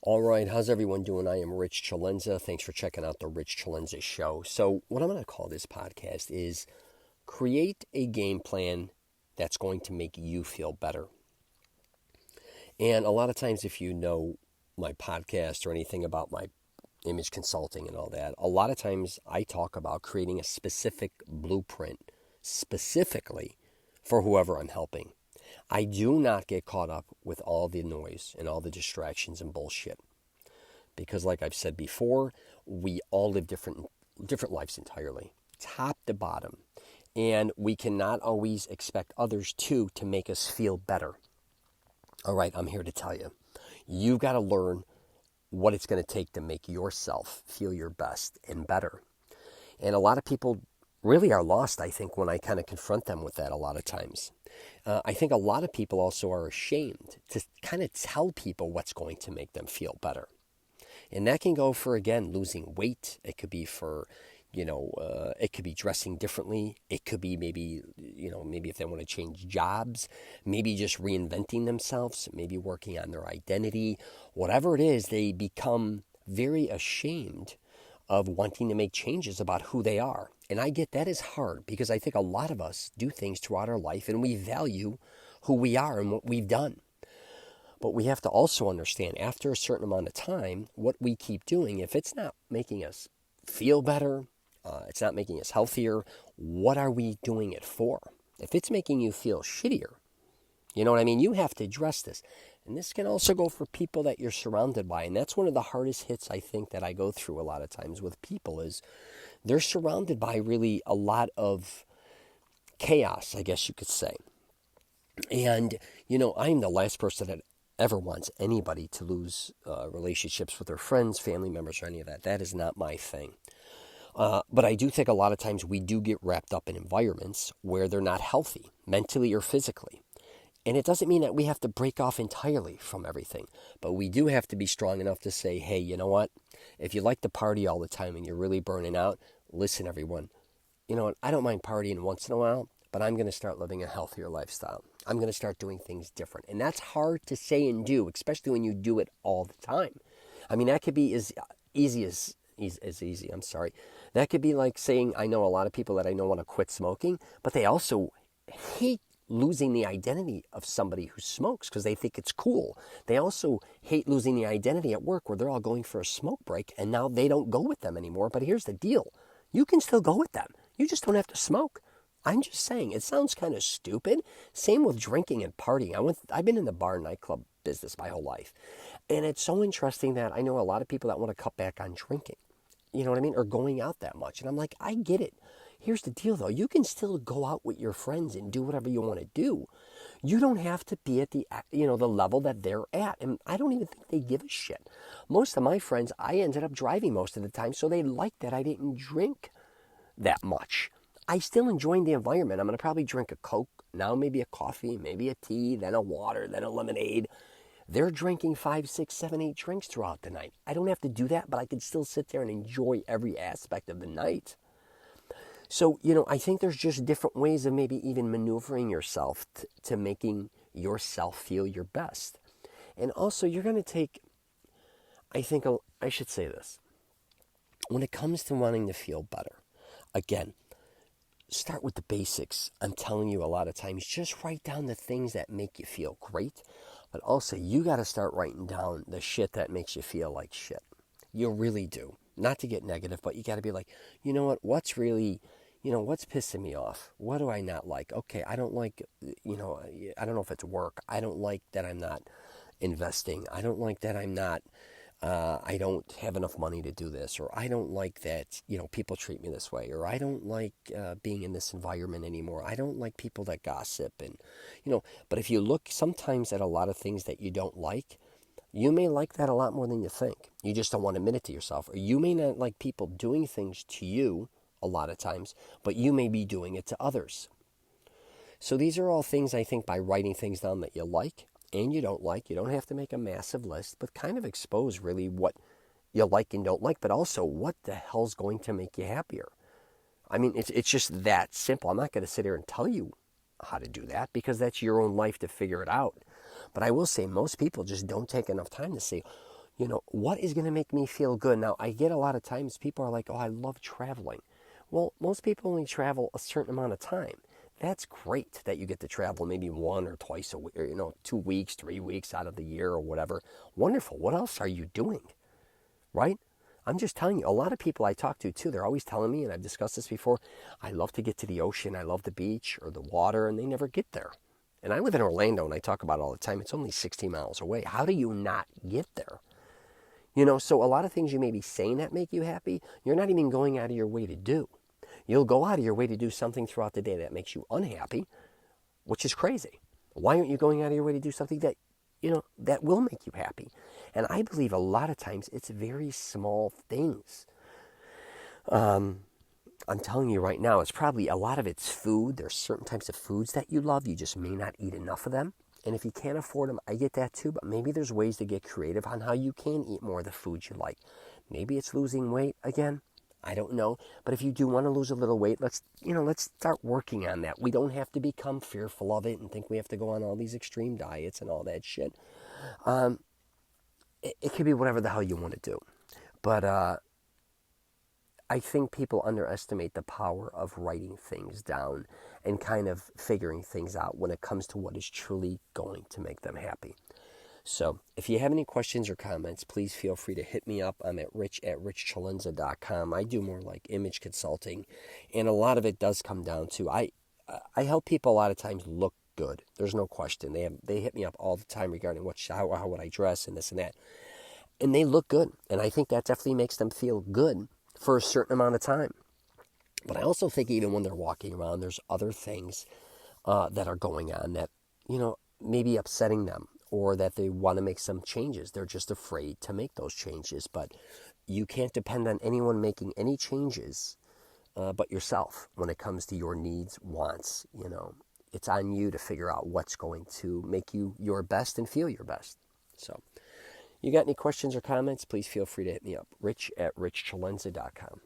All right, how's everyone doing? I am Rich Celenza. Thanks for checking out the Rich Celenza Show. So, what I'm going to call this podcast is create a game plan that's going to make you feel better. And a lot of times, if you know my podcast or anything about my image consulting and all that, a lot of times I talk about creating a specific blueprint specifically for whoever I'm helping. I do not get caught up with all the noise and all the distractions and bullshit. Because like I've said before, we all live different lives entirely, top to bottom. And we cannot always expect others to make us feel better. All right, I'm here to tell you. You've got to learn what it's going to take to make yourself feel your best and better. And a lot of people really are lost, I think, when I kind of confront them with that a lot of times. I think a lot of people also are ashamed to kind of tell people what's going to make them feel better. And that can go for, again, losing weight. It could be for, it could be dressing differently. It could be maybe if they want to change jobs, maybe just reinventing themselves, maybe working on their identity. Whatever it is, they become very ashamed of wanting to make changes about who they are. And I get that is hard because I think a lot of us do things throughout our life and we value who we are and what we've done. But we have to also understand after a certain amount of time, what we keep doing, if it's not making us feel better, it's not making us healthier, what are we doing it for? If it's making you feel shittier, you know what I mean? You have to address this. And this can also go for people that you're surrounded by. And that's one of the hardest hits, I think, that I go through a lot of times with people is they're surrounded by really a lot of chaos, I guess you could say. And, I'm the last person that ever wants anybody to lose relationships with their friends, family members, or any of that. That is not my thing. But I do think a lot of times we do get wrapped up in environments where they're not healthy, mentally or physically. And it doesn't mean that we have to break off entirely from everything. But we do have to be strong enough to say, hey, you know what? If you like to party all the time and you're really burning out, listen, everyone. You know what? I don't mind partying once in a while, but I'm going to start living a healthier lifestyle. I'm going to start doing things different. And that's hard to say and do, especially when you do it all the time. I mean, that could be as easy. That could be like saying, I know a lot of people that I know want to quit smoking, but they also hate losing the identity of somebody who smokes because they think it's cool. They also hate losing the identity at work where they're all going for a smoke break and now they don't go with them anymore. But here's the deal. You can still go with them. You just don't have to smoke. I'm just saying, it sounds kind of stupid. Same with drinking and partying. I've been in the bar and nightclub business my whole life. And it's so interesting that I know a lot of people that want to cut back on drinking. You know what I mean? Or going out that much. And I'm like, I get it. Here's the deal, though. You can still go out with your friends and do whatever you want to do. You don't have to be at the level that they're at. And I don't even think they give a shit. Most of my friends, I ended up driving most of the time, so they liked that I didn't drink that much. I still enjoy the environment. I'm going to probably drink a Coke, now maybe a coffee, maybe a tea, then a water, then a lemonade. They're drinking 5, 6, 7, 8 drinks throughout the night. I don't have to do that, but I can still sit there and enjoy every aspect of the night. So, I think there's just different ways of maybe even maneuvering yourself to making yourself feel your best. And also, you're going to take, I should say this. When it comes to wanting to feel better, again, start with the basics. I'm telling you a lot of times, just write down the things that make you feel great. But also, you got to start writing down the shit that makes you feel like shit. You really do. Not to get negative, but you got to be like, you know what? What's really, what's pissing me off? What do I not like? Okay, I don't like, I don't know if it's work. I don't like that I'm not investing. I don't like that I'm not, I don't have enough money to do this. Or I don't like that, people treat me this way. Or I don't like being in this environment anymore. I don't like people that gossip. And, but if you look sometimes at a lot of things that you don't like, you may like that a lot more than you think. You just don't want to admit it to yourself. Or you may not like people doing things to you a lot of times, but you may be doing it to others. So these are all things, I think, by writing things down that you like and you don't like. You don't have to make a massive list, but kind of expose really what you like and don't like, but also what the hell's going to make you happier. I mean, it's just that simple. I'm not going to sit here and tell you how to do that because that's your own life to figure it out. But I will say most people just don't take enough time to say, What is going to make me feel good? Now, I get a lot of times people are like, oh, I love traveling. Well, most people only travel a certain amount of time. That's great that you get to travel maybe one or twice a week, or, 2 weeks, 3 weeks out of the year or whatever. Wonderful. What else are you doing? Right? I'm just telling you, a lot of people I talk to too, they're always telling me, and I've discussed this before, I love to get to the ocean, I love the beach or the water, and they never get there. And I live in Orlando, and I talk about it all the time. It's only 60 miles away. How do you not get there? So a lot of things you may be saying that make you happy, you're not even going out of your way to do. You'll go out of your way to do something throughout the day that makes you unhappy, which is crazy. Why aren't you going out of your way to do something that will make you happy? And I believe a lot of times it's very small things. I'm telling you right now, it's probably a lot of it's food. There's certain types of foods that you love. You just may not eat enough of them. And if you can't afford them, I get that too. But maybe there's ways to get creative on how you can eat more of the foods you like. Maybe it's losing weight again. I don't know. But if you do want to lose a little weight, let's start working on that. We don't have to become fearful of it and think we have to go on all these extreme diets and all that shit. It could be whatever the hell you want to do. But I think people underestimate the power of writing things down and kind of figuring things out when it comes to what is truly going to make them happy. So if you have any questions or comments, please feel free to hit me up. I'm at rich@richcelenza.com. I do more like image consulting, and a lot of it does come down to I help people a lot of times look good. There's no question. They hit me up all the time regarding how would I dress and this and that. And they look good. And I think that definitely makes them feel good for a certain amount of time. But I also think even when they're walking around, there's other things that are going on that, maybe upsetting them or that they want to make some changes. They're just afraid to make those changes. But you can't depend on anyone making any changes but yourself when it comes to your needs, wants. It's on you to figure out what's going to make you your best and feel your best. So you got any questions or comments, please feel free to hit me up, rich@richcelenza.com.